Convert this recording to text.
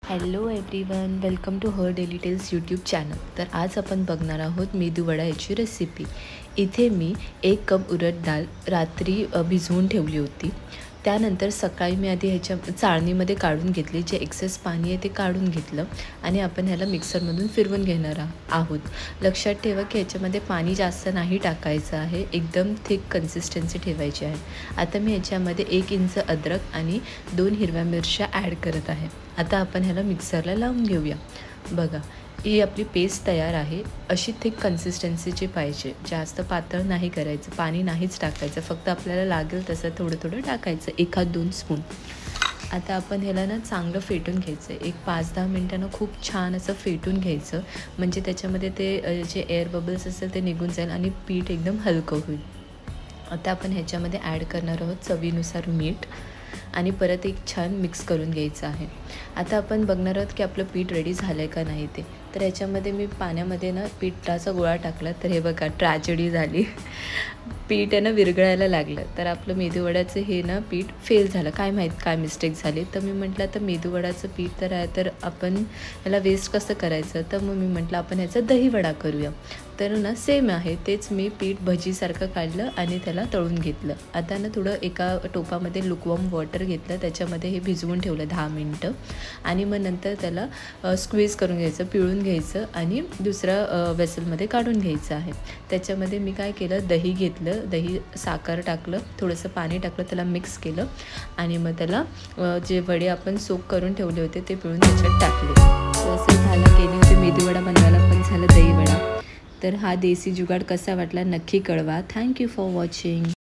Hello everyone, welcome to Her Daily Tales YouTube channel. तर आज आपण बघणार आहोत मेदूवडा याची रेसिपी. इथे मी 1 कप उडद डाळ रात्री भिजवून ठेवली होती. त्यानंतर सकाळी मी आधी ह्याच्या चाळणीमध्ये काढून घेतली. जे एक्सेस पाणी आहे ते काढून घेतलं आणि आपण ह्याला मिक्सरमधून फिरवून घेणार आहोत. लक्षात ठेवा की ह्याच्यामध्ये पाणी जास्त नाही टाकायचं आहे, एकदम थिक कन्सिस्टन्सी ठेवायची आहे. आता मी ह्याच्यामध्ये 1 इंच अद्रक आणि 2 हिरव्या मिरच्या ॲड करत आहे. आता आपण ह्याला मिक्सरला लावून घेऊया. बघा, ही आपली पेस्ट तयार आहे. अशी थिक कन्सिस्टन्सीची पाहिजे, जास्त पातळ नाही करायचं, पाणी नाहीच टाकायचं, फक्त आपल्याला लागेल तसं थोडं थोडं टाकायचं, 1-2 स्पून. आता आपण ह्याला ना चांगलं फेटून घ्यायचं. एक 5-10 मिनटानं खूप छान असं फेटून घ्यायचं, म्हणजे त्याच्यामध्ये ते जे एअर बबल्स असेल ते निघून जाईल आणि पीठ एकदम हलकं होईल. आता आपण ह्याच्यामध्ये ॲड करणार आहोत चवीनुसार मीठ आणि परत एक छान मिक्स करून घ्यायचं आहे. आता आपण बघणार आहोत की आपलं पीठ रेडी झालं आहे का नाही ते. तर ह्याच्यामध्ये मी पाण्यामध्ये ना पिठाचा गोळा टाकला, तर हे बघा ट्रॅजेडी झाली. पीठ आहे ना विरघळायला लागलं. तर आपलं मेदूवड्याचं हे ना पीठ फेल झालं. काय माहीत काय मिस्टेक झाली. तर मी म्हटलं आता मेदूवड्याचं पीठ तर आहे, तर आपण ह्याला वेस्ट कसं करायचं. तर मग मी म्हटलं आपण ह्याचा दहीवडा करूया. तर ना सेम आहे, तेच मी पीठ भजीसारखं काढलं आणि त्याला तळून घेतलं. आता ना थोडं एका टोपामध्ये लुकवॉर्म वॉटर घेतलं, त्याच्यामध्ये हे भिजवून ठेवलं 10 मिनटं आणि मग नंतर त्याला स्क्वीज करून घ्यायचं, पिळून घ्यायचं आणि दुसऱ्या वेसलमध्ये काढून घ्यायचं आहे. त्याच्यामध्ये मी काय केलं, दही घेतलं, दही साखर टाकलं, थोडंसं पाणी टाकलं, त्याला मिक्स केलं आणि मग त्याला जे वडे आपण सोक करून ठेवले होते ते पिळून त्याच्यात टाकले. तर असं झालं, केली होती मेदूवडा बनवायला पण झालं दहीवडा. तर हा देसी जुगाड कसा वाटला नक्की कळवा. Thank you for watching.